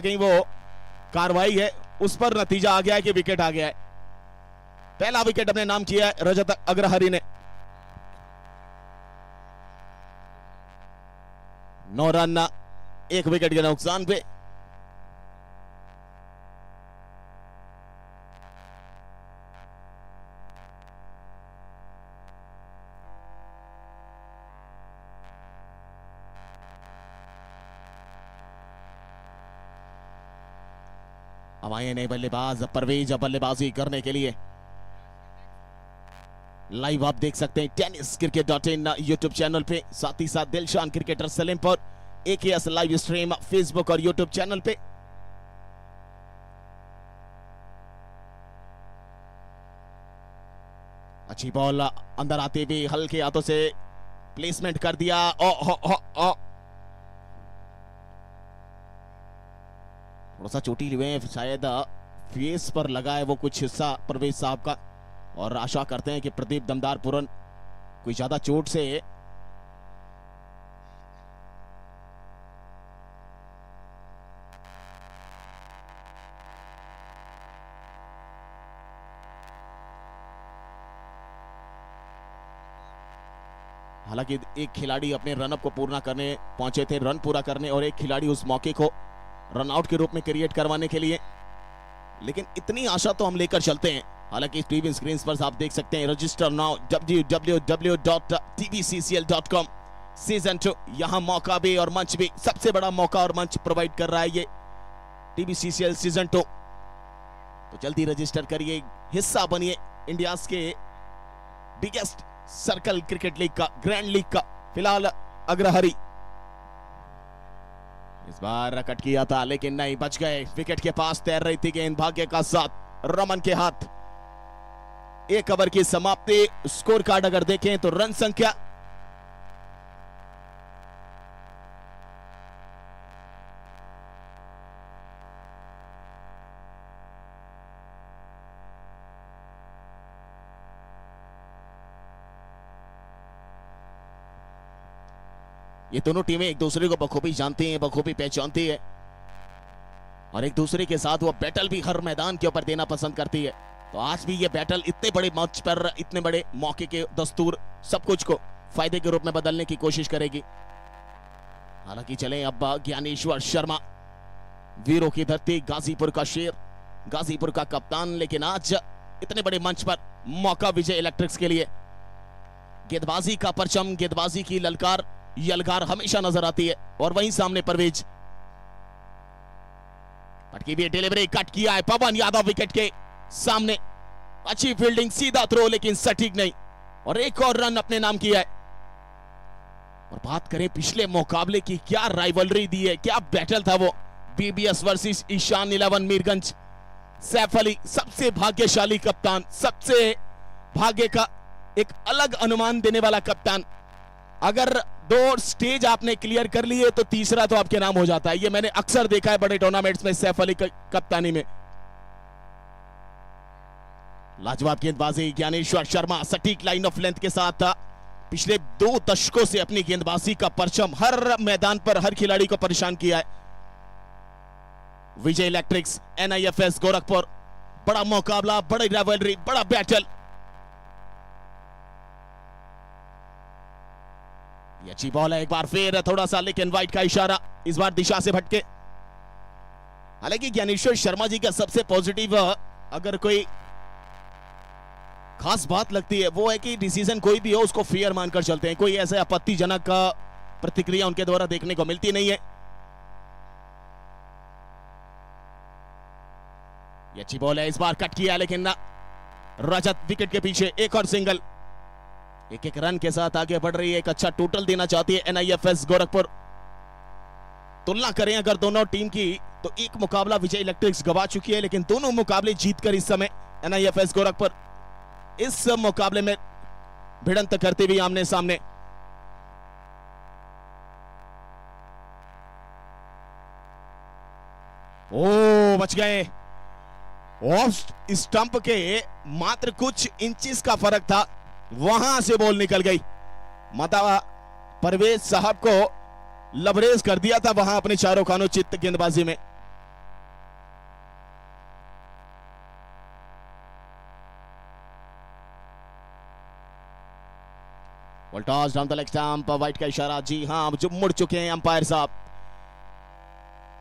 कहीं वो कार्रवाई है उस पर नतीजा आ गया है कि विकेट आ गया है। पहला विकेट अपने नाम किया है रजत अग्रहरी ने। 9 रन 1 विकेट के नुकसान पे। अब आए नए बल्लेबाज परवेज बल्लेबाजी करने के लिए। लाइव आप देख सकते हैं tenniscricket.in यूट्यूब चैनल पे, साथ ही साथ दिलशान क्रिकेटर सलीम पर AKS लाइव स्ट्रीम फेसबुक और यूट्यूब चैनल पे। अच्छी बॉल अंदर आते हुए हल्के हाथों से प्लेसमेंट कर दिया। थोड़ा सा चोटी हुए शायद फेस पर लगा है वो कुछ हिस्सा परवेज साहब का, और आशा करते हैं कि प्रदीप दमदारपुरन कोई ज्यादा चोट से हालांकि एक खिलाड़ी अपने रनअप को पूर्ण करने पहुंचे थे, रन पूरा करने, और एक खिलाड़ी उस मौके को रन आउट के रूप में क्रिएट करवाने के लिए, लेकिन इतनी आशा तो हम लेकर चलते हैं। हालांकि टीवी स्क्रीन पर आप देख सकते हैं रजिस्टर नाउ www.tvccl.com सीजन 2। यहां मौका भी और मंच भी, सबसे बड़ा मौका और मंच प्रोवाइड कर रहा है ये TVCCL सीजन 2। तो जल्दी रजिस्टर करिए, हिस्सा बनिए इंडिया के बिगेस्ट सर्कल क्रिकेट लीग का, ग्रैंड लीग का। फिलहाल अग्रहरी इस बार कट किया था लेकिन नहीं, बच गए। विकेट के पास तैर रही थी गेंद, भाग्य का साथ रमन के हाथ। 1 ओवर की समाप्ति। स्कोर कार्ड अगर देखें तो रन संख्या ये दोनों टीमें एक दूसरे को बखूबी जानती हैं, बखूबी पहचानती है, और एक दूसरे के साथ वो बैटल भी हर मैदान के ऊपर देना पसंद करती है। तो आज भी ये बैटल इतने बड़े मंच पर, इतने बड़े मौके के दस्तूर, सब कुछ को फायदे के रूप में बदलने की कोशिश करेगी। हालांकि चलें अब ज्ञानेश्वर शर्मा, वीरों की धरती, गाजीपुर का शेर, गाजीपुर का कप्तान, लेकिन आज इतने बड़े मंच पर मौका विजय इलेक्ट्रिक्स के लिए। गेंदबाजी का परचम, गेंदबाजी की ललकार, यलगार हमेशा नजर आती है। और वहीं सामने परवेज, पटकी भी डिलीवरी, कट किया है पवन यादव विकेट के सामने। अच्छी फील्डिंग, सीधा थ्रो लेकिन सटीक नहीं, और एक और रन अपने नाम किया है। और बात करें पिछले मुकाबले की, क्या राइवलरी दी है, क्या बैटल था वो। BBS versus Ishan 11 Mirganj. सैफ अली सबसे भाग्यशाली कप्तान, सबसे भाग्य का एक अलग अनुमान देने वाला कप्तान। अगर 2 स्टेज आपने क्लियर कर लिए तो तीसरा तो आपके नाम हो जाता है। ये मैंने अक्सर देखा है बड़े टूर्नामेंट्स में सैफ अली कप्तानी में। लाजवाब गेंदबाजी ज्ञानेश्वर शर्मा, सटीक लाइन ऑफ लेंथ के साथ पिछले 2 दशकों से अपनी गेंदबाजी का परचम हर मैदान पर हर खिलाड़ी को परेशान किया है। विजय इलेक्ट्रिक्स NIFS गोरखपुर, बड़ा मुकाबला, बड़ी राइवलरी, बड़ा बैटल। ये अच्छी बॉल है, एक बार फिर थोड़ा सा लेकिन वाइट का इशारा, इस बार दिशा से भटके। हालांकि ज्ञानेश्वर शर्मा जी का सबसे पॉजिटिव अगर कोई खास बात लगती है वो है कि डिसीजन कोई भी हो उसको फेयर मानकर चलते हैं। कोई ऐसे आपत्तिजनक प्रतिक्रिया उनके द्वारा देखने को मिलती नहीं है। ये अच्छी बॉल है, इस बार कट किया लेकिन ना। रजत विकेट के पीछे, एक और सिंगल। 1-1 रन के साथ आगे बढ़ रही है, एक अच्छा टोटल देना चाहती है NIFS गोरखपुर। तुलना करें अगर दोनों टीम की तो एक मुकाबला विजय इलेक्ट्रिक्स गवा चुकी है, लेकिन दोनों मुकाबले जीतकर इस समय NIFS गोरखपुर इस मुकाबले में भिड़ंत करते हुए आमने सामने। ओ बच गए। ऑफ स्टंप के मात्र कुछ इंचेस का फर्क था, वहां से बॉल निकल गई। मतलब परवेज साहब को लबरेज कर दिया था वहां अपने चारों खानों चित्त गेंदबाजी में। Ball toss down the leg stump, white का इशारा। जी हां, जो मुड़ चुके हैं अंपायर साहब,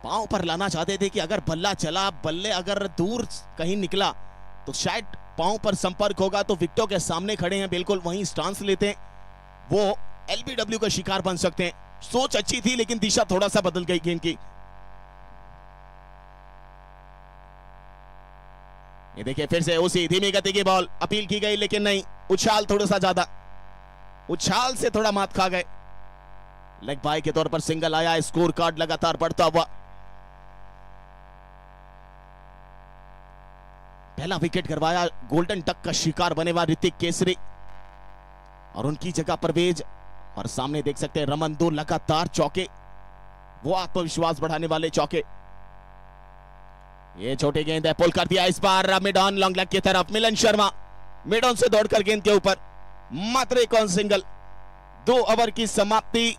पांव पर लाना चाहते थे कि अगर बल्ला चला, बल्ले अगर दूर कहीं निकला तो शायद पांव पर संपर्क होगा तो विकेटों के सामने खड़े हैं, बिल्कुल वहीं स्टांस लेते हैं, वो एलबीडब्ल्यू का शिकार बन सकते हैं। सोच अच्छी थी लेकिन दिशा थोड़ा सा बदल गई गेंद की। ये देखिए फिर से उसी धीमी गति की बॉल अपील की गई लेकिन नहीं, उछाल थोड़ा सा ज्यादा, उछाल से थोड़ा मात खा गए। लेग बाय के तौर पर सिंगल आया, स्कोर कार्ड लगातार बढ़ता हुआ। पहला विकेट करवाया, गोल्डन टक का शिकार बने हुआ ऋतिक केसरी और उनकी जगह परवेज, और सामने देख सकते हैं रमन, दो लगातार चौके, वो आत्मविश्वास बढ़ाने वाले चौके। ये छोटी गेंद है, पुल कर दिया इस बार मिड ऑन लॉन्ग लेग की तरफ। मिलन शर्मा मिड ऑन से दौड़कर गेंद के ऊपर, मात्र एक ऑन सिंगल। 2 ओवर की समाप्ति।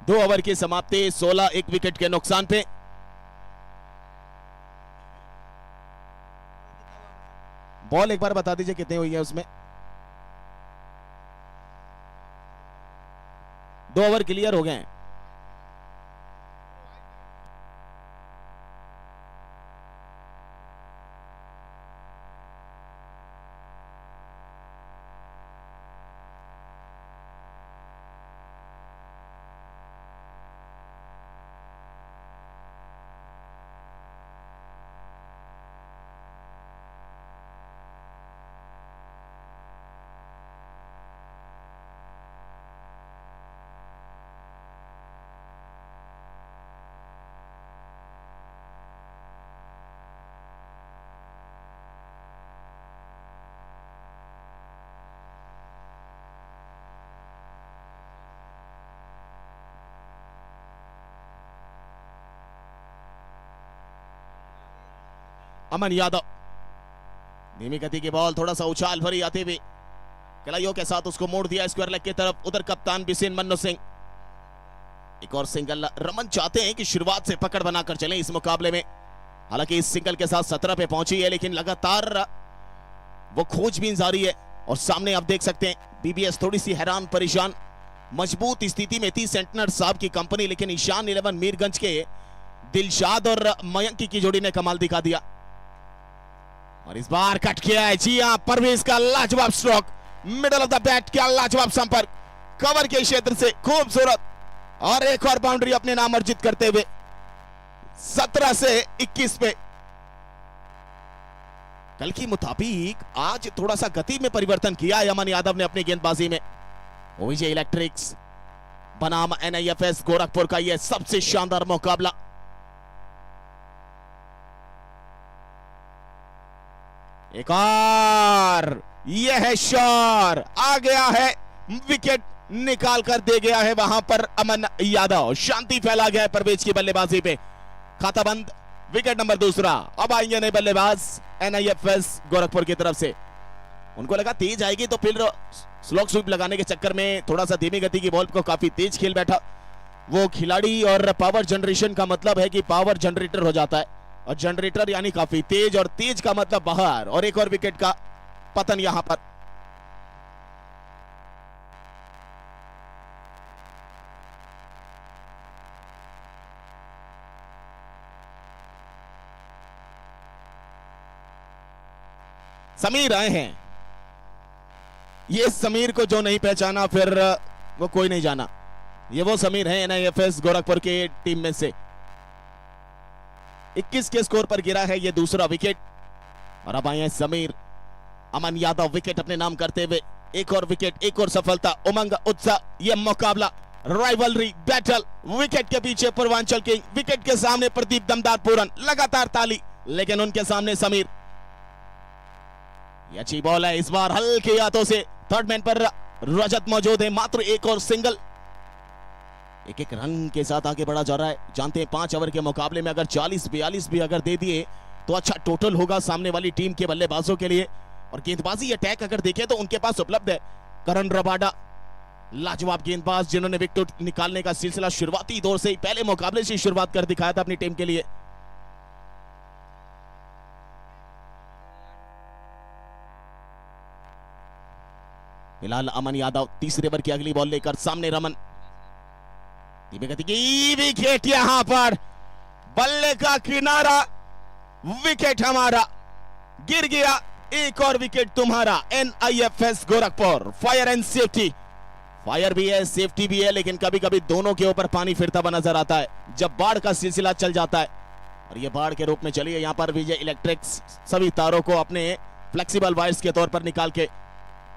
दो ओवर की समाप्ति, 16 एक विकेट के नुकसान पे। बॉल एक बार बता दीजिए कितनी हुई है उसमें। 2 ओवर क्लियर हो गए हैं। अमन यादव, धीमी गति की बॉल, थोड़ा सा उछाल भरी आते हुए कलाइयों के साथ उसको मोड़ दिया स्क्वायर लेग की तरफ। उधर कप्तान बिसेन मन्नू सिंह, एक और सिंगल। रमन चाहते हैं कि शुरुआत से पकड़ बनाकर चलें इस मुकाबले में, हालांकि इस सिंगल के साथ 17 पे पहुंची है लेकिन लगातार वो खोजबीन जारी है। और सामने आप देख सकते हैं बीबीएस थोड़ी सी हैरान परेशान, मजबूत स्थिति में थी सेंटनर साहब की कंपनी, लेकिन ईशान 11 मीरगंज के दिलशाद और मयंकी की जोड़ी ने कमाल दिखा दिया। और इस बार कट किया है, जी हां, परवेज का लाजवाब stroke, middle of the bat का लाजवाब संपर्क, कवर के क्षेत्र से खूबसूरत, और एक और बाउंड्री अपने नाम अर्जित करते हुए 17 से 21 पे। कल की मुताबिक आज थोड़ा सा गति में परिवर्तन किया है अमन यादव ने अपनी गेंदबाजी में। ओवीजे इलेक्ट्रिक्स बनाम एनआईएफएस गोरखपुर का यह सबसे शानदार मुकाबला। एक और यह है शॉर, आ गया है, विकेट निकाल कर दे गया है वहां पर अमन यादव। शांति फैला गया है परवेज की बल्लेबाजी पे, खाता बंद, विकेट नंबर 2। अब आएंगे नए बल्लेबाज एनआईएफएस गोरखपुर की तरफ से। उनको लगा तेज आएगी तो फिर स्लॉग स्वीप लगाने के चक्कर में थोड़ा सा धीमी गति की बॉल को काफी तेज खेल बैठा वो खिलाड़ी। और पावर जनरेशन का मतलब है कि पावर जनरेटर हो जाता है, और जनरेटर यानी काफी तेज, और तेज का मतलब बाहर। और एक और विकेट का पतन यहां पर। समीर आए हैं, ये समीर को जो नहीं पहचाना फिर वो कोई नहीं जाना। ये वो समीर है एनआईएफएस गोरखपुर के टीम में से। 21 के स्कोर पर गिरा है ये दूसरा विकेट। और अब आए हैं समीर। अमन यादव विकेट अपने नाम करते हुए, एक और विकेट, एक और सफलता, उमंग, उत्साह, यह मुकाबला, राइवलरी, बैटल, विकेट के पीछे पूर्वांचल किंग, विकेट के सामने प्रदीप दमदार पूरन, लगातार ताली, लेकिन उनके सामने समीर। ये अच्छी बॉल है, इस बार हल्के हाथों से थर्ड मैन पर रजत मौजूद है, मात्र एक और सिंगल। एक एक रन के साथ आगे बढ़ा जा रहा है। जानते हैं 5 ओवर के मुकाबले में अगर 40-42 भी अगर दे दिए तो अच्छा टोटल होगा सामने वाली टीम के बल्लेबाजों के लिए। और गेंदबाजी अटैक अगर देखें तो उनके पास उपलब्ध है। करण रबाडा लाजवाब गेंदबाज, जिन्होंने विकेट निकालने का सिलसिला शुरुआती दौर से ही, पहले मुकाबले से शुरुआत कर दिखाया था अपनी टीम के लिए। फिलहाल अमन यादव तीसरे ओवर की अगली बॉल लेकर सामने। रमन धीमी गति की विकेट, यहां पर बल्ले का किनारा, विकेट हमारा गिर गया। एक और विकेट तुम्हारा। NIFS Gorakhpur. Fire and safety, fire भी है सेफ्टी भी है, लेकिन कभी कभी दोनों के ऊपर पानी फिरता हुआ नजर आता है जब बाढ़ का सिलसिला चल जाता है। और ये बाढ़ के रूप में चली है। यहां पर विजय इलेक्ट्रिक्स सभी तारों को अपने फ्लेक्सिबल वायर्स के तौर पर निकाल के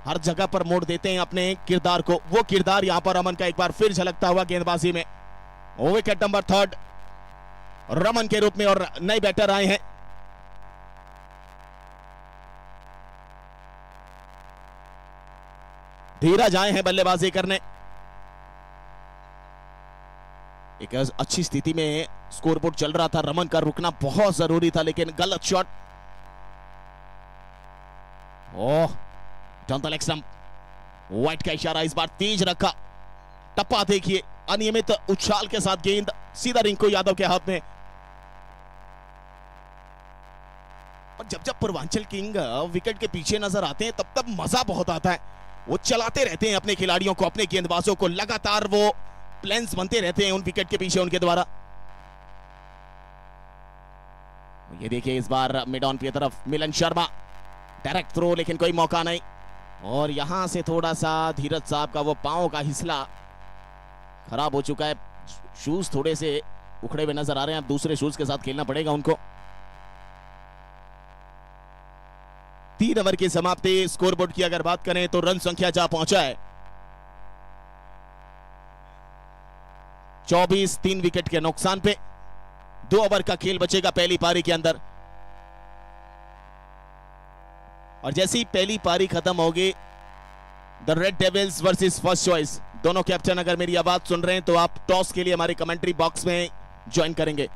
हर जगह पर मोड़ देते हैं अपने किरदार को। वो किरदार यहां पर रमन का एक बार फिर झलकता हुआ गेंदबाजी में। विकेट नंबर 3 रमन के रूप में, और नए बैटर आए हैं। धीरज आए हैं बल्लेबाजी करने। एक अच्छी स्थिति में स्कोरबोर्ड चल रहा था, रमन का रुकना बहुत जरूरी था, लेकिन गलत shot. Oh, down the leg stump, white का इशारा इस बार तेज रखा। टप्पा देखिए, अनियमित उछाल के साथ गेंद सीधा रिंकू यादव के हाथ में। और जब जब पूर्वांचल किंग विकेट के पीछे नजर आते हैं तब तब मजा बहुत आता है। वो चलाते रहते हैं अपने खिलाड़ियों को, अपने गेंदबाजों को, लगातार वो प्लान्स बनते रहते हैं उन विकेट के पीछे उनके द्वारा। ये देखिए इस बार मिड ऑन की तरफ मिलन शर्मा, डायरेक्ट थ्रो, लेकिन कोई मौका नहीं। और यहां से थोड़ा सा धीरज साहब का वो पांव का हिस्सा खराब हो चुका है। शूज थोड़े से उखड़े हुए नजर आ रहे हैं, अब दूसरे शूज के साथ खेलना पड़ेगा उनको। 3 ओवर की समाप्ति। स्कोरबोर्ड की अगर बात करें तो रन संख्या जा पहुंचा है 24, 3 विकेट के नुकसान पे। 2 ओवर का खेल बचेगा पहली पारी के अंदर। और जैसे ही पहली पारी खत्म होगी, the Red Devils versus First Choice, दोनों कैप्टन अगर मेरी आवाज सुन रहे हैं तो आप टॉस के लिए हमारे कमेंट्री बॉक्स में ज्वाइन करेंगे।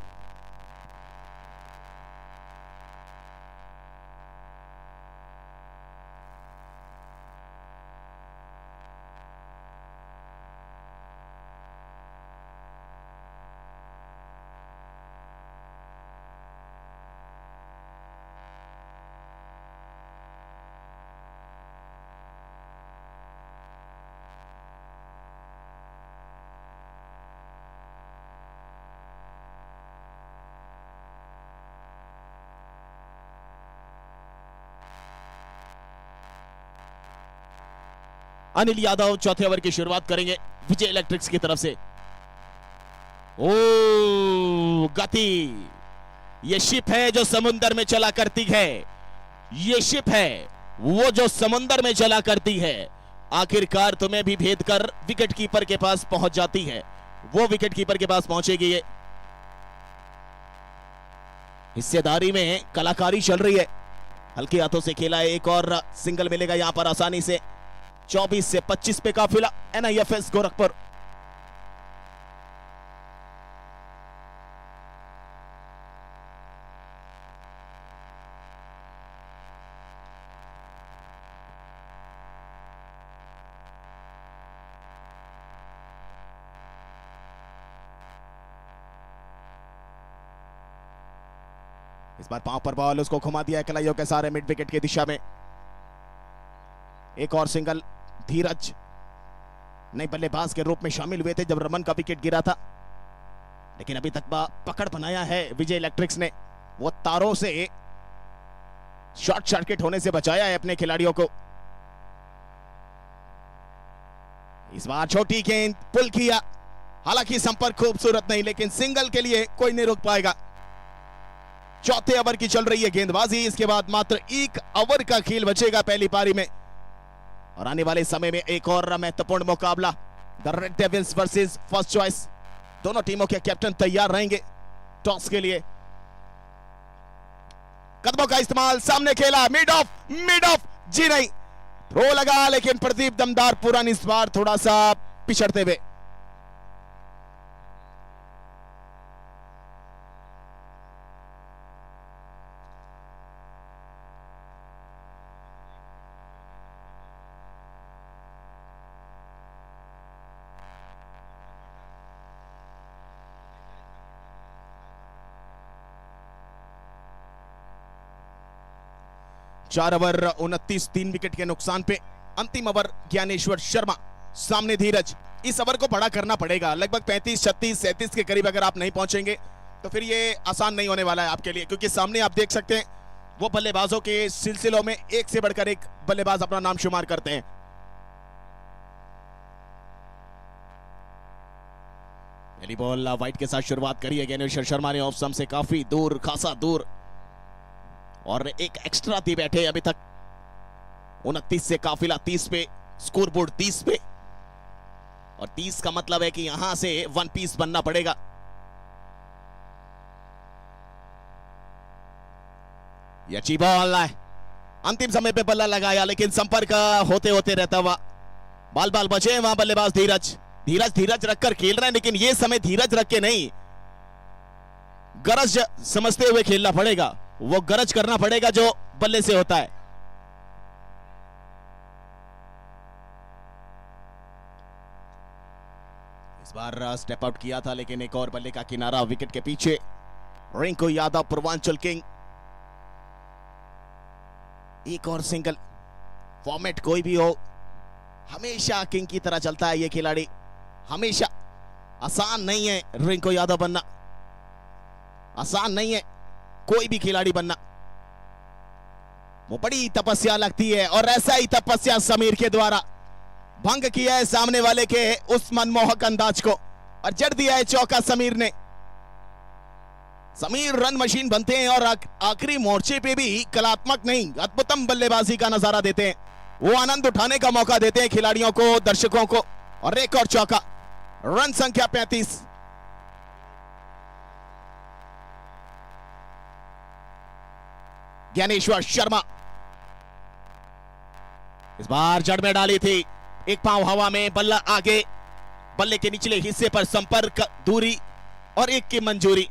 अनिल यादव चौथे ओवर की शुरुआत करेंगे विजय इलेक्ट्रिक्स की तरफ से। ओ गति, ये शिप है जो समुंदर में चला करती है। ये शिप है वो जो समुंदर में चला करती है, आखिरकार तुम्हें भी भेद कर विकेट कीपर के पास पहुंच जाती है। वो विकेट कीपर के पास पहुंचेगी। ये हिस्सेदारी में कलाकारी चल रही है, हल्के हाथों से खेला है। एक और सिंगल मिलेगा यहां पर आसानी से। 24 से 25 पे काफिला NIFS गोरखपुर। इस बार पांव पर बॉल, उसको घुमा दिया कलाइयों के सारे मिड विकेट की दिशा में। एक और सिंगल। धीरज नए बल्लेबाज के रूप में शामिल हुए थे जब रमन का विकेट गिरा था, लेकिन अभी तक पकड़ बनाया है विजय इलेक्ट्रिक्स ने। वो तारों से शॉर्ट सर्किट होने से बचाया है अपने खिलाड़ियों को। इस बार छोटी गेंद पुल किया, हालांकि संपर्क खूबसूरत नहीं, लेकिन सिंगल के लिए कोई नहीं रोक पाएगा। चौथे ओवर की चल रही है गेंदबाजी। इसके बाद मात्र 1 ओवर का खेल बचेगा पहली पारी में, और आने वाले समय में एक और महत्वपूर्ण मुकाबला, the Red Devils versus First Choice. दोनों टीमों के कैप्टन तैयार रहेंगे टॉस के लिए। कदमों का इस्तेमाल, सामने खेला, मिड ऑफ जी नहीं, थ्रो लगा, लेकिन प्रदीप दमदार पूरन इस बार थोड़ा सा पिछड़ते हुए। चार ओवर 29, 3 विकेट के नुकसान पे अंतिम ओवर ज्ञानेश्वर शर्मा, सामने धीरज। इस ओवर को बड़ा करना पड़ेगा, लगभग 35, 36, 37 के करीब अगर आप नहीं पहुंचेंगे तो फिर ये आसान नहीं होने वाला है आपके लिए, क्योंकि सामने आप देख सकते हैं वो बल्लेबाजों के सिलसिलों में एक से बढ़कर एक बल्लेबाज अपना नाम शुमार करते हैं। पहली बॉल वाइट के साथ शुरुआत करी है ज्ञानेश्वर शर्मा ने, ऑफ स्टंप से काफी दूर, खासा दूर, और एक एक्स्ट्रा दी बैठे अभी तक। 29 से काफिला 30 पे, स्कोरबोर्ड 30 पे, और 30 का मतलब है कि यहां से 1 पीस बनना पड़ेगा। ये अच्छी बॉल है, अंतिम समय पे बल्ला लगाया, लेकिन संपर्क होते होते रहता हुआ बाल बाल बचे वहां बल्लेबाज धीरज। धीरज रखकर खेल रहे हैं, लेकिन ये समय धीरज रख के नहीं, गरज समझते हुए खेलना पड़ेगा। वो गरज करना पड़ेगा जो बल्ले से होता है। इस बार स्टेप आउट किया था, लेकिन एक और बल्ले का किनारा विकेट के पीछे। रिंकू यादव, पूर्वांचल किंग, एक और सिंगल। फॉर्मेट कोई भी हो, हमेशा किंग की तरह चलता है ये खिलाड़ी, हमेशा। आसान नहीं है रिंकू यादव बनना, आसान नहीं है कोई भी खिलाड़ी बनना, वो बड़ी तपस्या लगती है। और ऐसा ही तपस्या समीर के द्वारा भंग किया है सामने वाले के उस मनमोहक अंदाज को, और जड़ दिया है चौका समीर ने। समीर रन मशीन बनते हैं और आखिरी मोर्चे पे भी कलात्मक नहीं, अद्भुतम बल्लेबाजी का नजारा देते हैं। वो आनंद उठाने का मौका देते हैं खिलाड़ियों को, दर्शकों को। और एक और चौका, रन संख्या 35। ज्ञानेश्वर शर्मा इस बार जड़ में डाली थी, एक पांव हवा में, बल्ला आगे, बल्ले के निचले हिस्से पर संपर्क, दूरी और एक की मंजूरी।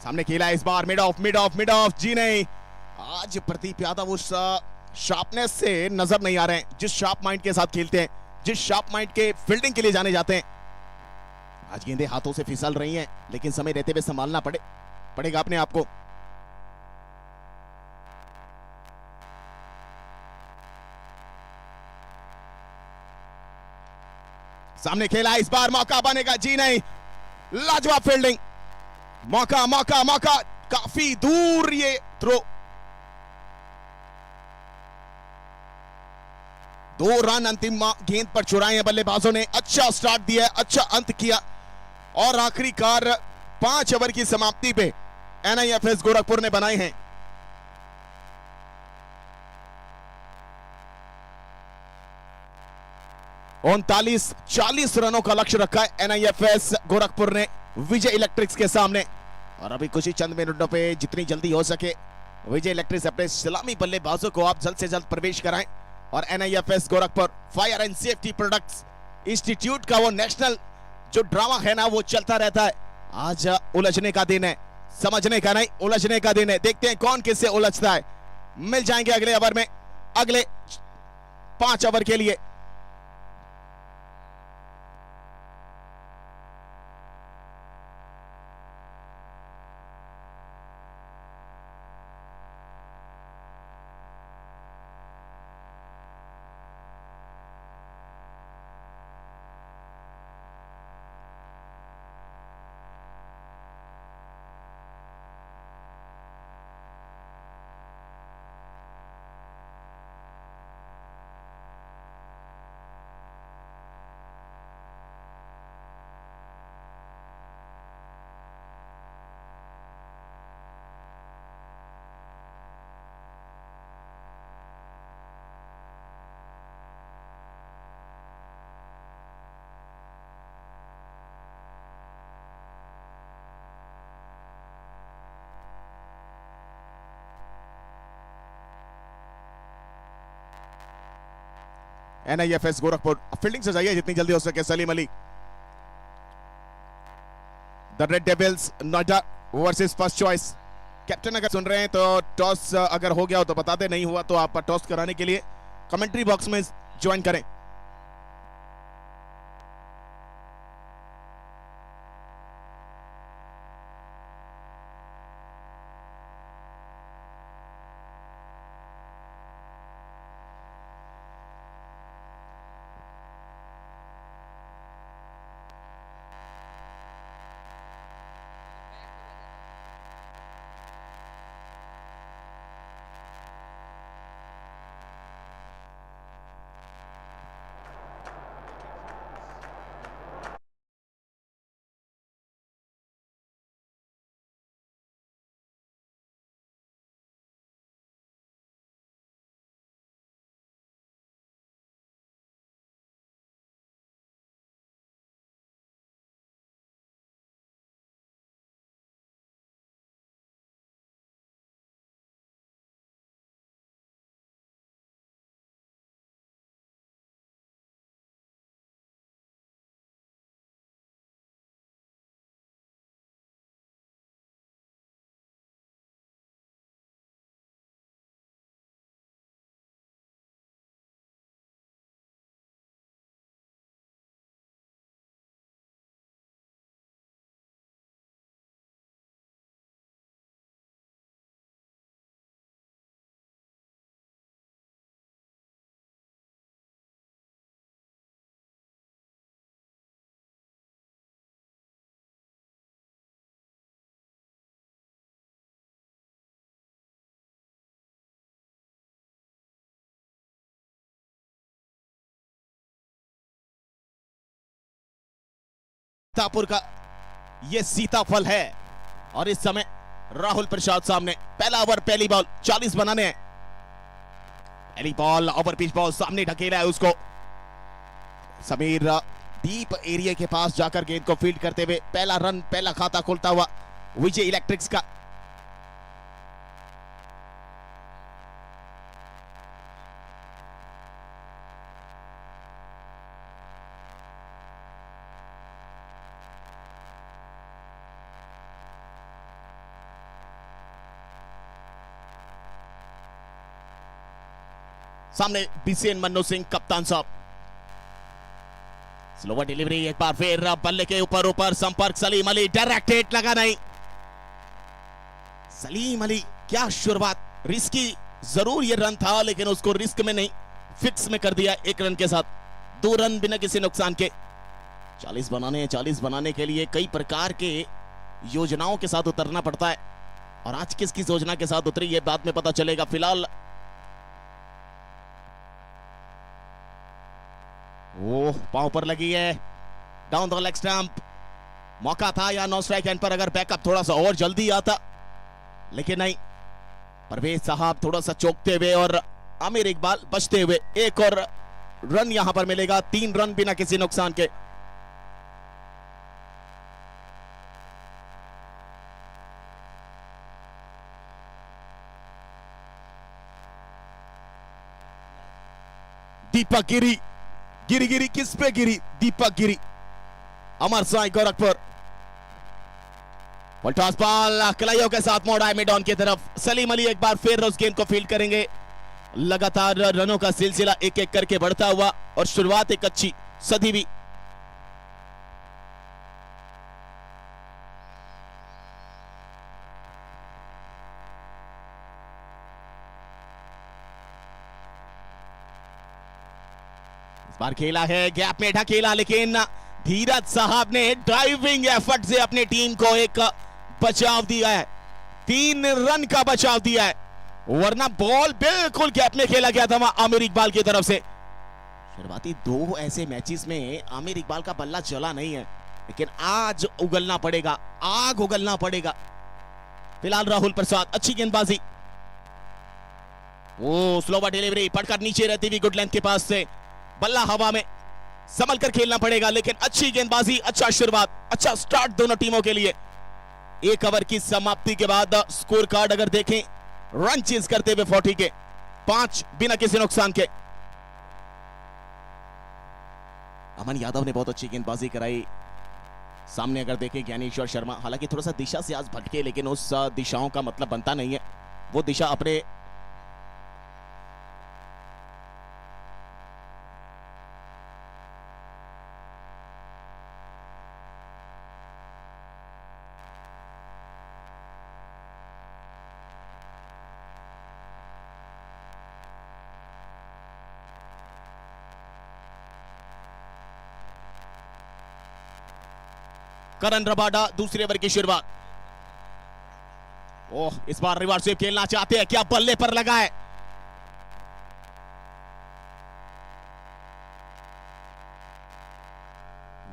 सामने खेला इस बार, मिड ऑफ, जी नहीं। आज प्रदीप यादव उस शार्पनेस से नजर नहीं आ रहे हैं, जिस शार्प माइंड के साथ खेलते हैं, जिस शार्प माइंड के फील्डिंग के लिए जाने जाते हैं। आज गेंदें हाथों से फिसल रही हैं, लेकिन समय रहते हुए संभालना पड़ेगा अपने आप को। सामने खेला इस बार, मौका बनेगा, जी नहीं। लाजवाब फील्डिंग, मौका, काफी दूर ये थ्रो। 2 रन अंतिम गेंद पर चुराए हैं बल्लेबाजों ने। अच्छा स्टार्ट दिया, अच्छा अंत किया, और आखिरकार 5 ओवर की समाप्ति पे NIFS गोरखपुर ने बनाए हैं 39-40 रनों का लक्ष्य रखा है NIFS गोरखपुर ने विजय इलेक्ट्रिक्स के सामने। और अभी कुछ ही चंद मिनटों पे, जितनी जल्दी हो सके, विजय इलेक्ट्रिक्स अपने सलामी बल्लेबाजों को आप जल्द से जल्द प्रवेश कराएं। और NIFS Gorakhpur fire and safety products institute का वो नेशनल जो ड्रामा है ना, वो चलता रहता है। आज उलझने का दिन है, समझने का नहीं, उलझने का दिन है। देखते हैं कौन किससे उलझता है। मिल जाएंगे अगले ओवर में, अगले 5 ओवर के लिए। NIFS गोरखपुर। फील्डिंग से जाइए जितनी जल्दी हो सके Salim Ali. The Red Devils Noida versus First Choice. Captain अगर सुन रहे हैं तो टॉस अगर हो गया हो तो बता दें, नहीं हुआ तो आप टॉस कराने के लिए कमेंट्री बॉक्स में ज्वाइन करें। सीतापुर का ये सीताफल है और इस समय राहुल प्रसाद सामने। पहला ओवर पहली बॉल 40 बनाने हैं। पहली बॉल ओवर पिच बॉल सामने ढकेला है उसको। समीर डीप एरिया के पास जाकर गेंद को फील्ड करते हुए पहला रन, पहला खाता खुलता हुआ विजय इलेक्ट्रिक्स का। सामने बीसीएन मन्नू सिंह कप्तान साहब। स्लोवर डिलीवरी एक बार फिर बल्ले के ऊपर संपर्क सलीम अली, डायरेक्ट हिट लगा नहीं। सलीम अली क्या शुरुआत, रिस्की जरूर ये रन था लेकिन उसको रिस्क में नहीं फिक्स में कर दिया। एक रन के साथ 2 रन बिना किसी नुकसान के। 40 बनाने हैं। 40 बनाने के लिए कई प्रकार के योजनाओं के साथ उतरना पड़ता है और आज किस योजना के साथ उतरी ये बाद में पता चलेगा। फिलहाल ओह पांव पर लगी है, डाउन द लेग स्टंप। मौका था या नो स्ट्राइक एंड पर अगर बैकअप थोड़ा सा और जल्दी आता, लेकिन नहीं। परवेज साहब थोड़ा सा चौंकते हुए और आमिर इकबाल बचते हुए। एक और रन यहां पर मिलेगा। 3 रन बिना किसी नुकसान के। दीपक गिरी, गिरी किस पे गिरी? दीपक गिरी, अमर साई गोरखपुर। पलटास बॉल कलाइयों के साथ मोड़ा है मिड ऑन की तरफ। सलीम अली एक बार फिर उस गेंद को फील्ड करेंगे। लगातार रनों का सिलसिला एक एक करके बढ़ता हुआ और शुरुआत एक अच्छी सदी भी। बार खेला है गैप में ढकेला, लेकिन धीरज साहब ने ड्राइविंग एफर्ट से अपनी टीम को एक बचाव दिया है। 3 रन का बचाव दिया है, वरना बॉल बिल्कुल गैप में खेला गया था आमिर इकबाल की तरफ से। शुरुआती 2 ऐसे मैचेस में आमिर इकबाल का बल्ला चला नहीं है, लेकिन आज उगलना पड़ेगा, आग उगलना पड़ेगा। फिलहाल राहुल प्रसाद अच्छी गेंदबाजी। वो स्लोवर डिलीवरी पड़कर नीचे रहती हुई गुड लेंथ के पास से बल्ला हवा में, संभल कर खेलना पड़ेगा। लेकिन अच्छी गेंदबाजी, अच्छा शुरुआत, अच्छा स्टार्ट दोनों टीमों के लिए। 1 ओवर की समाप्ति के बाद स्कोर कार्ड अगर देखें, रन चेज करते हुए 40 के 5 बिना किसी नुकसान के। अमन यादव ने बहुत अच्छी गेंदबाजी कराई। सामने अगर देखें ज्ञानेश्वर शर्मा, हालांकि थोड़ा सा दिशा से आज भटके, लेकिन उस दिशाओं का मतलब बनता नहीं है, वो दिशा अपने करण रबाडा दूसरे ओवर की शुरुआत। ओह, इस बार रिवर्स स्वीप खेलना चाहते हैं क्या? बल्ले पर लगा है।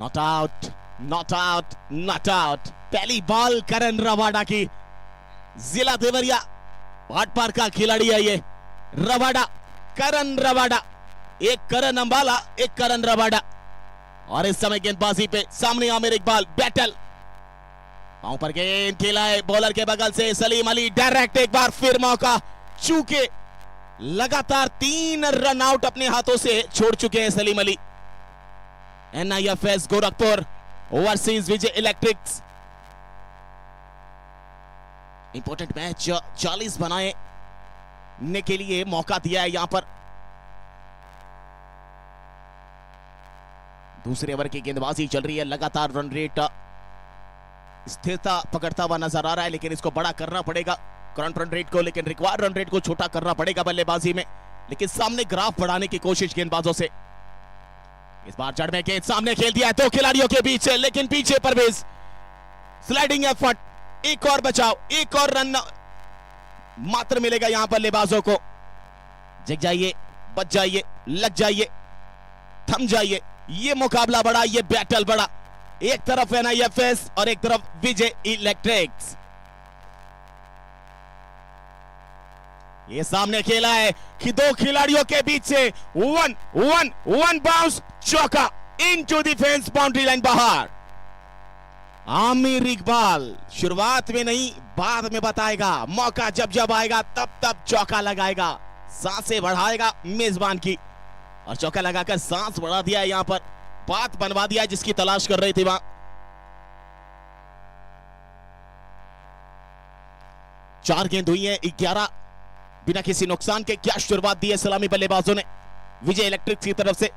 Not out, not out, not out. पहली बॉल करण रबाडा की। जिला देवरिया भाटपार का खिलाड़ी है ये रबाडा, करण रबाडा। एक करण अंबाला, एक करण रबाडा। और इस समय गेंदबाजी पे सामने आमिर इकबाल, बैटल पांव पर गेंद खेला है बॉलर के बगल से सलीम अली, डायरेक्ट एक बार फिर मौका, चूके लगातार 3 रन आउट अपने हाथों से छोड़ चुके हैं सलीम अली। NIFS गोरखपुर ओवरसीज विजय इलेक्ट्रिक्स इंपॉर्टेंट मैच 40 बनाने के लिए मौका दिया है यहां पर। दूसरे ओवर की गेंदबाजी चल रही है, लगातार रन रेट स्थिरता पकड़ता हुआ नजर आ रहा है, लेकिन इसको बड़ा करना पड़ेगा करंट रन रेट को, लेकिन रिक्वायर्ड रन रेट को छोटा करना पड़ेगा बल्लेबाजी में। लेकिन सामने ग्राफ बढ़ाने की कोशिश गेंदबाजों से। इस बार जड़ में गेंद सामने खेल दिया है 2 खिलाड़ियों के बीच से, लेकिन पीछे परवेज स्लाइडिंग एफर्ट, एक और बचाव, एक और रन मात्र मिलेगा यहां बल्लेबाजों को। जग जाइए, बच जाइए, लग जाइए, थम जाइए। ये मुकाबला बड़ा, ये बैटल बड़ा। एक तरफ NIFS और एक तरफ विजय इलेक्ट्रिक्स। ये सामने खेला है कि 2 खिलाड़ियों के बीच से वन बाउंस, चौका into the fence, boundary line बाहर। आमिर इकबाल शुरुआत में नहीं, बाद में बताएगा, मौका जब जब आएगा तब तब चौका लगाएगा, सांसें बढ़ाएगा मेजबान की। और चौका लगाकर सांस बढ़ा दिया है, यहां पर बात बनवा दिया है जिसकी तलाश कर रही थी वहां। 4 गेंद हुई है, 11 बिना किसी नुकसान के। क्या शुरुआत दी है सलामी बल्लेबाजों ने विजय इलेक्ट्रिक्स की तरफ से।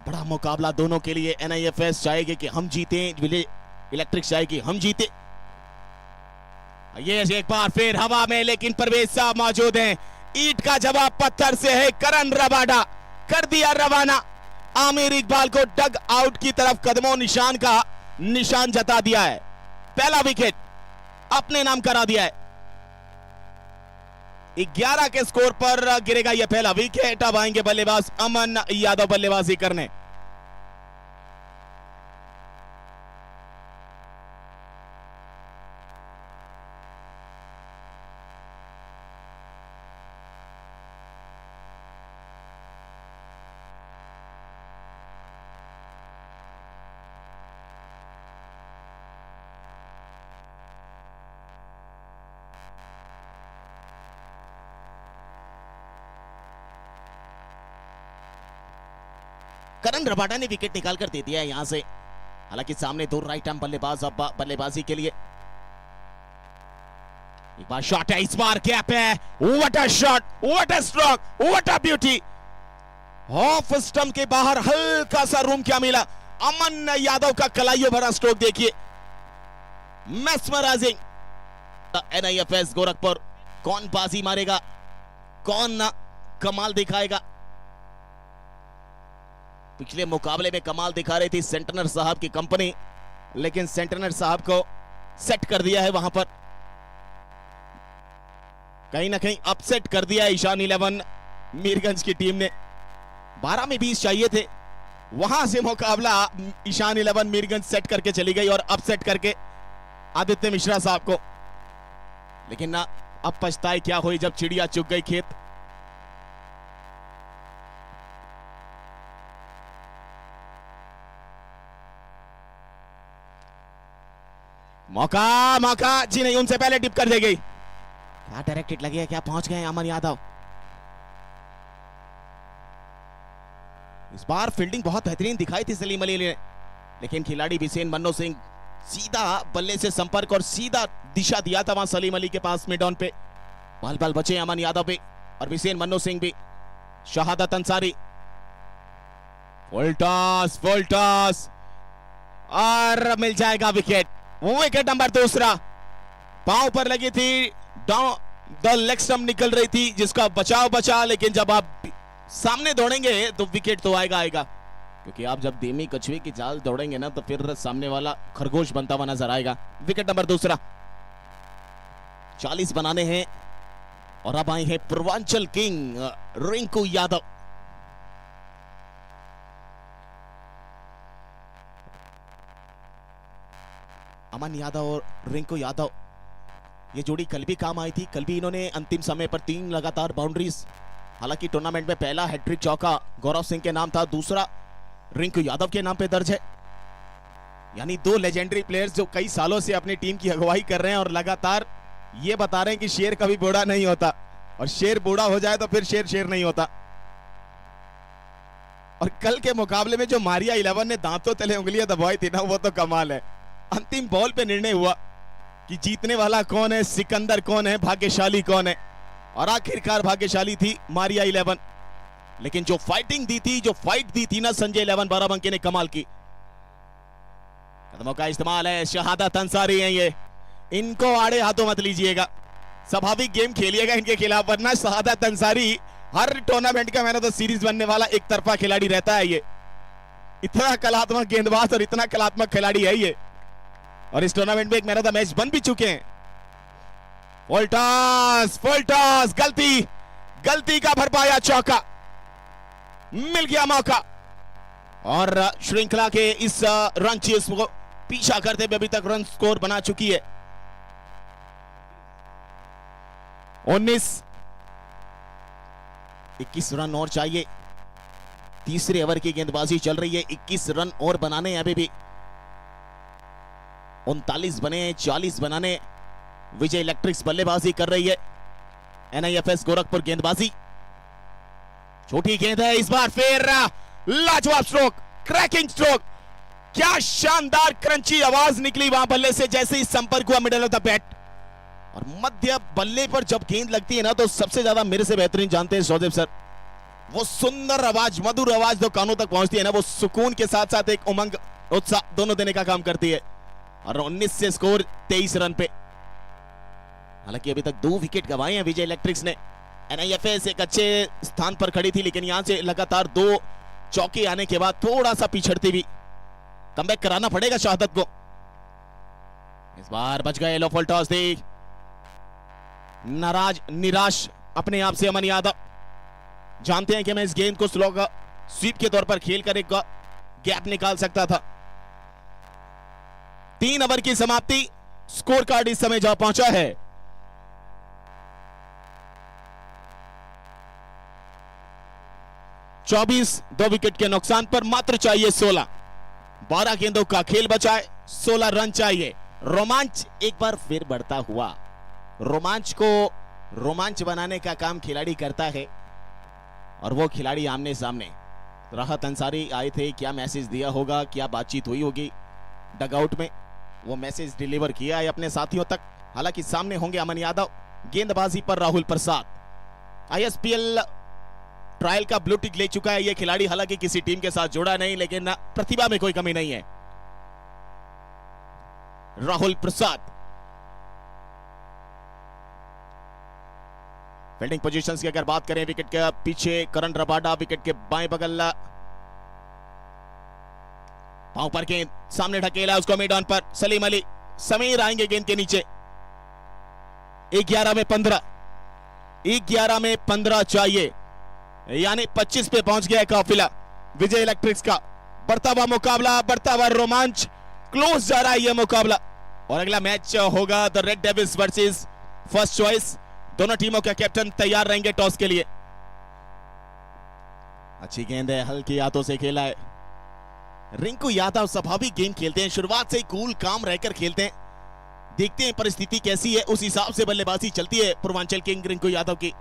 बड़ा मुकाबला दोनों के लिए। NIFS चाहेगी कि हम जीते, विजय इलेक्ट्रिक्स चाहेगी हम जीते। ये एक बार फिर हवा में, लेकिन परवेज साहब मौजूद हैं। ईंट का जवाब पत्थर से है। करण रबाडा कर दिया रवाना। आमिर इकबाल को डग आउट की तरफ कदमों निशान का निशान जता दिया है। पहला विकेट अपने नाम करा दिया है। 11 के स्कोर पर गिरेगा यह पहला विकेट। अब आएंगे बल्लेबाज अमन यादव बल्लेबाजी करने। करण रबाडा ने विकेट निकाल कर दे दिया है यहां से। हालांकि सामने 2 राइट आर्म बल्लेबाज अब बल्लेबाजी के लिए। एक बार शॉट है, इस बार गैप है। What a shot, what a stroke, what a beauty. Off stump के बाहर हल्का सा रूम क्या मिला। अमन यादव का कलाइयों भरा स्ट्रोक देखिए, मेस्मराइजिंग। NIFS गोरखपुर कौन बाजी मारेगा, कौन ना कमाल दिखाएगा। पिछले मुकाबले में कमाल दिखा रही थी सेंटनर साहब की कंपनी, लेकिन सेंटनर साहब को सेट कर दिया है वहां पर। कहीं ना कहीं अपसेट कर दिया है ईशान 11 मीरगंज की टीम ने। 12 में 20 चाहिए थे, वहां से मुकाबला ईशान 11 मीरगंज सेट करके चली गई और अपसेट करके आदित्य मिश्रा साहब को। लेकिन ना, अब पछताए क्या हुई जब चिड़िया चुग गई खेत। मौका जी नहीं, उनसे पहले टिप कर दे गई। क्या डायरेक्ट हिट लगी है, क्या पहुंच गए अमन यादव। इस बार फील्डिंग बहुत बेहतरीन दिखाई थी सलीम अली ने, लेकिन खिलाड़ी बिसेन मन्नो सिंह सीधा बल्ले से संपर्क और सीधा दिशा दिया था वहां सलीम अली के पास मिड ऑन पे। बाल बचे अमन यादव भी और बिसेन मन्नो सिंह भी। शहादत अंसारी, फुल टॉस और मिल जाएगा विकेट। विकेट नंबर दूसरा। पांव पर लगी थी, डाउन द लेग स्टंप निकल रही थी जिसका बचाव बचा, लेकिन जब आप सामने दौड़ेंगे तो विकेट तो आएगा, क्योंकि आप जब धीमी कछुए की चाल दौड़ेंगे ना तो फिर सामने वाला खरगोश बनता हुआ नजर आएगा। विकेट नंबर दूसरा। 40 बनाने हैं और अब आए हैं पूर्वांचल किंग रिंकू यादव। अमन यादव और रिंकू यादव, ये जोड़ी कल भी काम आई थी। कल भी इन्होंने अंतिम समय पर 3 लगातार बाउंड्रीज, हालांकि टूर्नामेंट में पहला हैट्रिक चौका गौरव सिंह के नाम था, दूसरा रिंकू यादव के नाम पे दर्ज है। यानी 2 लेजेंडरी प्लेयर्स जो कई सालों से अपनी टीम की अगुवाई कर रहे हैं और लगातार ये बता रहे हैं कि शेर कभी बूढ़ा नहीं होता, और शेर बूढ़ा हो जाए तो फिर शेर नहीं होता। और कल के मुकाबले में जो मारिया 11 ने दांतों तले उंगलियां दबाई थी ना, वो तो कमाल है। अंतिम बॉल पे निर्णय हुआ कि जीतने वाला कौन है, सिकंदर कौन है, भाग्यशाली कौन है, और आखिरकार भाग्यशाली थी मारिया 11। लेकिन जो फाइटिंग दी थी, जो फाइट दी थी ना संजय 11 बाराबंकी ने, कमाल की। कदमों का इस्तेमाल है, शहादत अंसारी है ये, इनको आड़े हाथों मत लीजिएगा, स्वाभाविक गेम खेलिएगा इनके खिलाफ, वरना शहादत अंसारी हर टूर्नामेंट का मैन ऑफ द सीरीज बनने वाला एक तरफा खिलाड़ी रहता है। ये इतना कलात्मक गेंदबाज और इतना कलात्मक खिलाड़ी है ये, और इस टूर्नामेंट में एक मैन ऑफ द मैच बन भी चुके हैं। फुल टॉस, गलती का भरपाया चौका, मिल गया मौका, और श्रृंखला के इस रन चेस को पीछा करते हुए अभी तक रन स्कोर बना चुकी है 21 रन और चाहिए। तीसरे ओवर की गेंदबाजी चल रही है, 21 रन और बनाने अभी भी। 39 बने, 40 बनाने। विजय इलेक्ट्रिक्स बल्लेबाजी कर रही है, NIFS गोरखपुर गेंदबाजी। छोटी गेंद है, इस बार फिर लाजवाब स्ट्रोक, क्रैकिंग स्ट्रोक, क्या शानदार क्रंची आवाज निकली वहां बल्ले से जैसे ही संपर्क हुआ मिडल ऑफ द बैट। और मध्य बल्ले पर जब गेंद लगती है ना, तो सबसे ज्यादा मेरे से बेहतरीन जानते हैं सौदेव सर, वो सुंदर आवाज, मधुर आवाज जो कानों तक पहुंचती है ना, वो सुकून के साथ साथ एक उमंग, उत्साह दोनों देने का काम करती है। और 19 से स्कोर 23 रन पे। हालांकि अभी तक 2 विकेट गंवाए हैं विजय इलेक्ट्रिक्स ने। NIFS एक अच्छे स्थान पर खड़ी थी, लेकिन यहां से लगातार 2 चौके आने के बाद थोड़ा सा पिछड़ती हुई कमबैक कराना पड़ेगा शहादत को। इस बार बच गए, लो फुल टॉस दी, निराश अपने आप से अमन यादव, जानते हैं कि मैं इस गेंद को स्लो स्वीप के तौर पर खेलकर एक गैप निकाल सकता था। 3 ओवर की समाप्ति, स्कोर कार्ड इस समय जा पहुंचा है 24, 2 विकेट के नुकसान पर मात्र चाहिए 16। 12 गेंदों का खेल बचा है, 16 रन चाहिए। रोमांच एक बार फिर बढ़ता हुआ, रोमांच को रोमांच बनाने का काम खिलाड़ी करता है, और वो खिलाड़ी आमने सामने। राहत अंसारी आए थे, क्या मैसेज दिया होगा, क्या बातचीत हुई होगी डगआउट में, वो मैसेज डिलीवर किया है अपने साथियों तक। हालांकि सामने होंगे अमन यादव, गेंदबाजी पर राहुल प्रसाद। ISPL ट्रायल का ब्लू टिक ले चुका है ये खिलाड़ी, हालांकि किसी टीम के साथ जुड़ा नहीं, लेकिन प्रतिभा में कोई कमी नहीं है। राहुल प्रसाद फील्डिंग पोजीशंस की अगर बात करें, विकेट के पीछे करण रबाडा, विकेट के बाएं बगल पांव पर गेंद, सामने ढकेला उसको मिड ऑन पर सलीम अली, समीर आएंगे गेंद के नीचे। 11 में 15 चाहिए, यानी 25 पे पहुंच गया काफिला विजय इलेक्ट्रिक्स का। बढ़ता हुआ मुकाबला, बढ़ता हुआ रोमांच, क्लोज जा रहा है यह मुकाबला। और अगला मैच होगा the Red Devils versus First Choice. दोनों टीमों के कैप्टन तैयार रहेंगे टॉस के लिए। अच्छी गेंद है, हल्की हाथों से खेला है। रिंकू यादव स्वाभाविक गेम खेलते हैं, शुरुआत से ही कूल काम रहकर खेलते हैं। देखते हैं परिस्थिति कैसी है, उस हिसाब से बल्लेबाजी चलती है पूर्वांचल किंग रिंकू यादव की।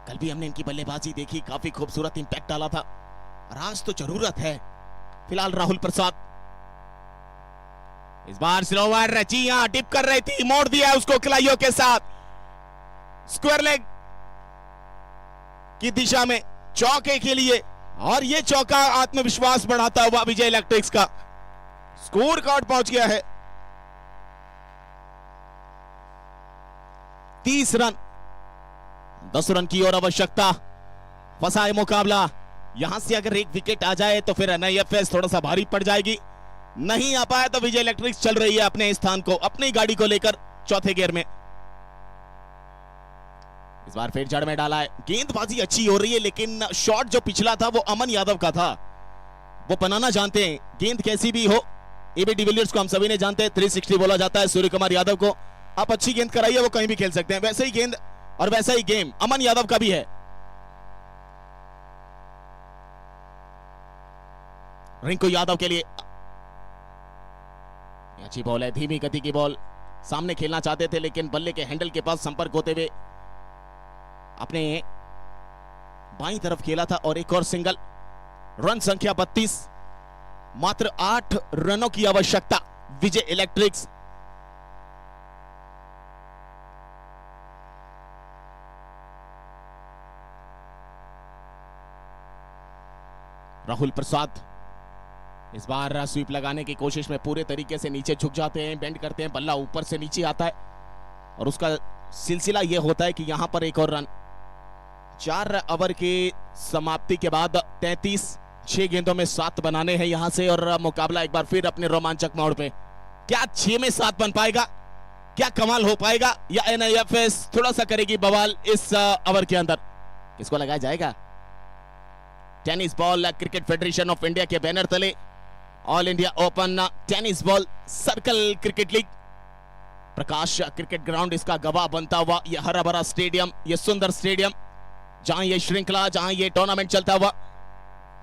कल भी हमने इनकी बल्लेबाजी देखी, काफी खूबसूरत इंपैक्ट डाला था। और आज तो जरूरत है फिलहाल राहुल प्रसाद। इस बार स्लोवर, जी हां, टिप कर रही थी, मोड़ दिया उसको खिलाड़ियों के साथ स्क्वायर लेग की दिशा में चौके के लिए। और ये चौका आत्मविश्वास बढ़ाता हुआ विजय इलेक्ट्रिक्स का स्कोर कार्ड पहुंच गया है 30 रन। 10 रन की और आवश्यकता, फंसा है मुकाबला। यहां से अगर एक विकेट आ जाए तो फिर एनआईएफएस थोड़ा सा भारी पड़ जाएगी। नहीं आ पाया तो विजय इलेक्ट्रिक्स चल रही है अपने स्थान को, अपनी गाड़ी को लेकर चौथे गियर में। इस बार फिर जड़ में डाला है। गेंदबाजी अच्छी हो रही है, लेकिन शॉट जो पिछला था वो अमन यादव का था। वो बनाना जानते हैं, गेंद कैसी भी हो। एबी डिविलियर्स को हम सभी ने जानते हैं, 360 बोला जाता है सूर्य कुमार यादव को। आप अच्छी गेंद कराइए, वो कहीं भी खेल सकते हैं। वैसे ही गेंद और वैसा ही गेम अमन यादव का भी है। रिंकू यादव के लिए अच्छी बॉल है, धीमी गति की बॉल। सामने खेलना चाहते थे, लेकिन बल्ले के हैंडल के पास संपर्क होते हुए अपने बाईं तरफ खेला था। और एक और सिंगल। रन संख्या 32, मात्र 8 रनों की आवश्यकता विजय इलेक्ट्रिक्स। राहुल प्रसाद इस बार स्वीप लगाने की कोशिश में पूरे तरीके से नीचे झुक जाते हैं, बेंड करते हैं, बल्ला ऊपर से नीचे आता है और उसका सिलसिला यह होता है कि यहां पर एक और रन। 4 ओवर की समाप्ति के बाद 33, 6 गेंदों में 7 बनाने हैं यहां से। और मुकाबला एक बार फिर अपने रोमांचक मोड़ पे। क्या 6 में 7 बन पाएगा? क्या कमाल हो पाएगा? या एनआईएफएस थोड़ा सा करेगी बवाल इस ओवर के अंदर? किसको लगाया जाएगा? Tennis ball cricket federation of India के बैनर तले all India open tennis ball circle cricket league, Prakash cricket ground इसका गवाह बनता हुआ। यह हरा भरा स्टेडियम, यह सुंदर स्टेडियम, जहां यह श्रृंखला, जहां यह टूर्नामेंट चलता हुआ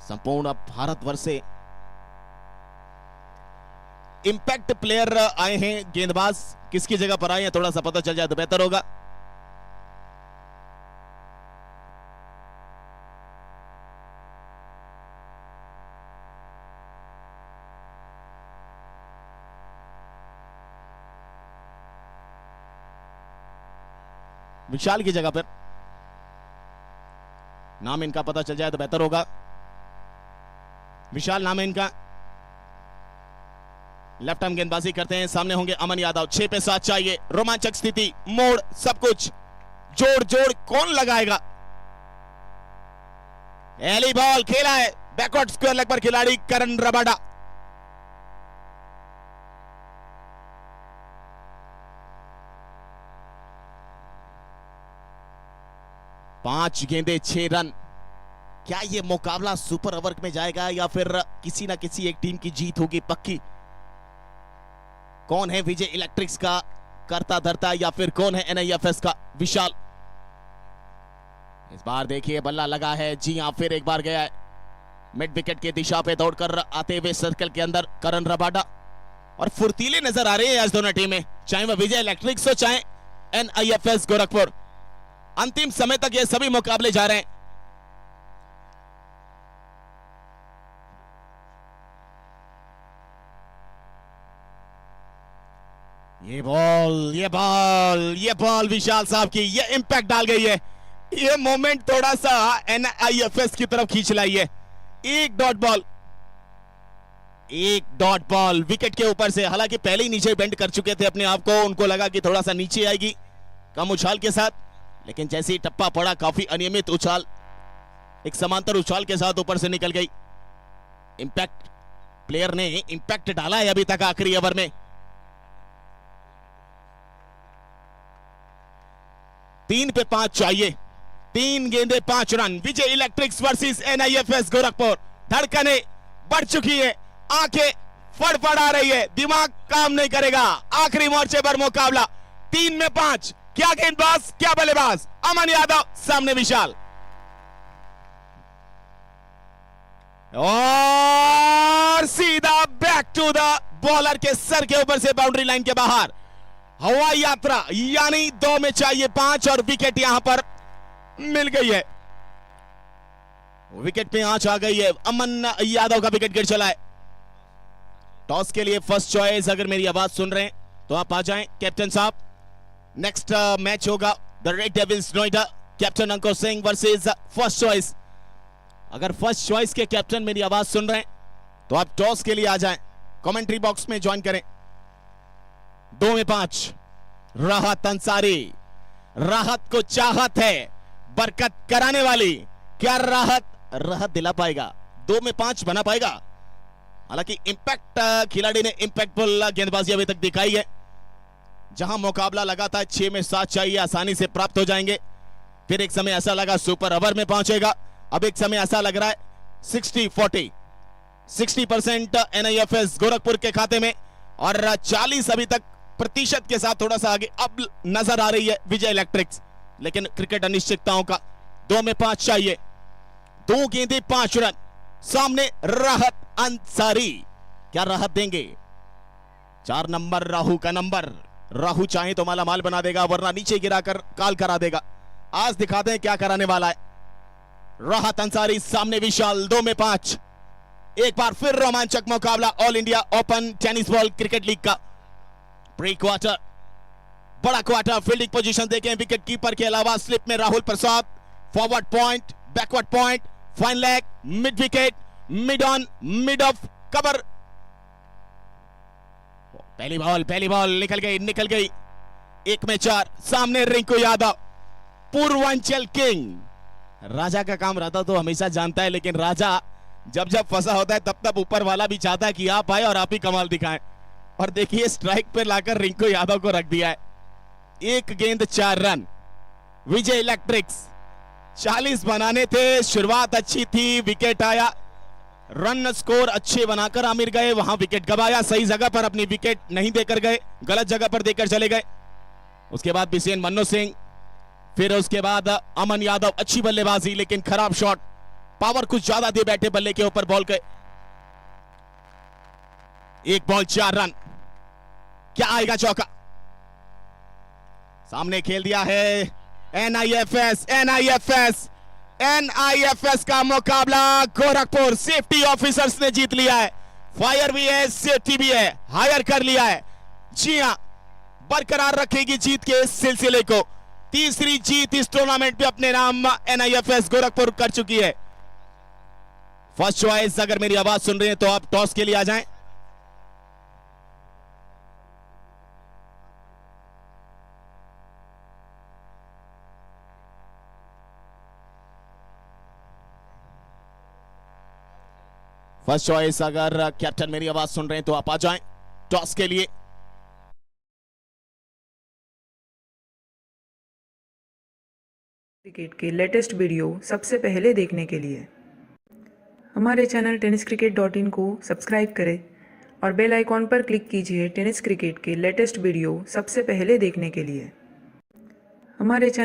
संपूर्ण भारतवर्ष से इंपैक्ट प्लेयर आए हैं। गेंदबाज किसकी जगह पर आए हैं थोड़ा सा पता चल जाए तो बेहतर होगा। विशाल की जगह पर नाम इनका पता चल जाए तो बेहतर होगा। विशाल नाम है इनका। लेफ्ट आर्म गेंदबाजी करते हैं, सामने होंगे अमन यादव। 6 पे 7 चाहिए, रोमांचक स्थिति, मोड़, सब कुछ जोड़ जोड़ कौन लगाएगा? एली बॉल खेला है, बैकवर्ड स्क्वायर लेग पर खिलाड़ी करण रबाडा। पांच गेंदे 6 रन। क्या यह मुकाबला सुपर ओवर में जाएगा या फिर किसी ना किसी एक टीम की जीत होगी पक्की? कौन है विजय इलेक्ट्रिक्स का करता धरता या फिर कौन है एनआईएफएस का विशाल? इस बार देखिए बल्ला लगा है, जी हां, फिर एक बार गया है मिड विकेट की दिशा पे दौड़कर आते हुए सर्कल के अंदर करण रबाडा। और फुर्तीले नजर आ रहे हैं आज दोनों टीमें, चाहे वह विजय इलेक्ट्रिक्स हो चाहे एनआईएफएस गोरखपुर। अंतिम समय तक ये सभी मुकाबले जा रहे हैं। ये बॉल विशाल साहब की, ये इंपैक्ट डाल गई है। ये मोमेंट थोड़ा सा एनआईएफएस की तरफ खींच लाई है। एक डॉट बॉल विकेट के ऊपर से, हालांकि पहले ही नीचे बेंड कर चुके थे अपने आप को, उनको लगा कि थोड़ा सा नीचे आएगी कम उछाल के साथ, लेकिन जैसे ही टप्पा पड़ा काफी अनियमित उछाल, एक समांतर उछाल के साथ ऊपर से निकल गई। इंपैक्ट प्लेयर ने इंपैक्ट डाला है अभी तक आखिरी ओवर में। 3 पे 5 चाहिए, 3 गेंदे 5 रन। विजय इलेक्ट्रिक्स वर्सेस एनआईएफएस गोरखपुर। धड़कने बढ़ चुकी है, आंखें फड़फड़ा रही है, दिमाग काम नहीं करेगा। आखिरी मोर्चे पर मुकाबला, 3 में 5। क्या गेंदबाज, क्या बल्लेबाज। अमन यादव सामने विशाल, और सीधा बैक टू द बॉलर के सर के ऊपर से बाउंड्री लाइन के बाहर। हवाई यात्रा, यानी 2 में चाहिए 5 और विकेट यहां पर मिल गई है, विकेट पे आंच आ गई है। अमन यादव का विकेट गिर चला है। टॉस के लिए फर्स्ट चॉइस, अगर मेरी आवाज सुन रहे हैं तो आप आ जाएं कैप्टन साहब। नेक्स्ट मैच होगा the Red Devils Noida, captain Ankur Singh versus First Choice. अगर फर्स्ट चॉइस के कैप्टन मेरी आवाज सुन रहे हैं तो आप टॉस के लिए आ जाएं, कमेंट्री बॉक्स में ज्वाइन करें। 2 में 5, राहत अंसारी। राहत को चाहत है बरकत कराने वाली, क्या राहत दिला पाएगा, 2 में 5 बना पाएगा? हालांकि इंपैक्ट खिलाड़ी ने इंपैक्टफुल गेंदबाजी अभी तक दिखाई है। जहां मुकाबला लगा था 6 में 7 चाहिए, आसानी से प्राप्त हो जाएंगे। फिर एक समय ऐसा लगा सुपर ओवर में पहुंचेगा, अब एक समय ऐसा लग रहा है 60-40, 60% NIFS गोरखपुर के खाते में और 40 अभी तक प्रतिशत के साथ थोड़ा सा आगे अब नजर आ रही है विजय इलेक्ट्रिक्स। लेकिन क्रिकेट अनिश्चितताओं का, 2 में 5 चाहिए, 2 गेंदें 5 रन। सामने राहत अंसारी, क्या राहत देंगे? 4 नंबर राहु का नंबर। राहु चाहे तो माला माल बना देगा, वरना नीचे गिराकर काल करा देगा। आज दिखाते हैं क्या कराने वाला है राहत अंसारी। सामने विशाल, 2 में 5। एक बार फिर रोमांचक मुकाबला all India open tennis ball cricket league का। प्री क्वार्टर, बड़ा क्वार्टर, फील्डिंग पोजीशन देखें विकेट कीपर के अलावा स्लिप में Rahul Prasad, forward point, backward point, fine leg, mid wicket, mid on, mid off cover. पहली बॉल निकल गई। 1 में 4, सामने रिंकू यादव, पूर्वांचल किंग। राजा का काम रहता तो हमेशा जानता है, लेकिन राजा जब फंसा होता है तब ऊपर वाला भी चाहता है कि आप आए और आप ही कमाल दिखाएं। और देखिए स्ट्राइक पर लाकर रिंकू यादव को रख दिया है। 1 गेंद 4 रन। विजय इलेक्ट्रिक्स 40 बनाने थे, शुरुआत अच्छी थी, विकेट आया, रन स्कोर अच्छे बनाकर आमिर गए, वहां विकेट गवाया। सही जगह पर अपनी विकेट नहीं देकर गए, गलत जगह पर देकर चले गए। उसके बाद बिसेन मन्नू सिंह, फिर उसके बाद अमन यादव, अच्छी बल्लेबाजी लेकिन खराब शॉट, पावर कुछ ज्यादा दे बैठे बल्ले के ऊपर बॉल के। 1 बॉल 4 रन, क्या आएगा चौका? सामने खेल दिया है NIFS का मुकाबला गोरखपुर। सेफ्टी ऑफिसर्स ने जीत लिया है, फायर भी है, सेफ्टी भी है, हायर कर लिया है। जी हां, बरकरार रखेगी जीत के इस सिलसिले को। तीसरी जीत इस टूर्नामेंट पे अपने नाम NIFS गोरखपुर कर चुकी है। फर्स्ट चॉइस, अगर मेरी आवाज सुन रहे हैं तो आप टॉस के लिए आ जाएं। फर्स्ट चॉइस, अगर कैप्टन मेरी आवाज सुन रहे हैं तो आप आ जाएं टॉस के लिए। क्रिकेट के लेटेस्ट वीडियो सबसे पहले देखने के लिए हमारे चैनल tenniscricket.in को सब्सक्राइब करें और बेल आइकॉन पर क्लिक कीजिए टेनिस क्रिकेट के लेटेस्ट वीडियो सबसे पहले देखने के लिए। हमारे चैनल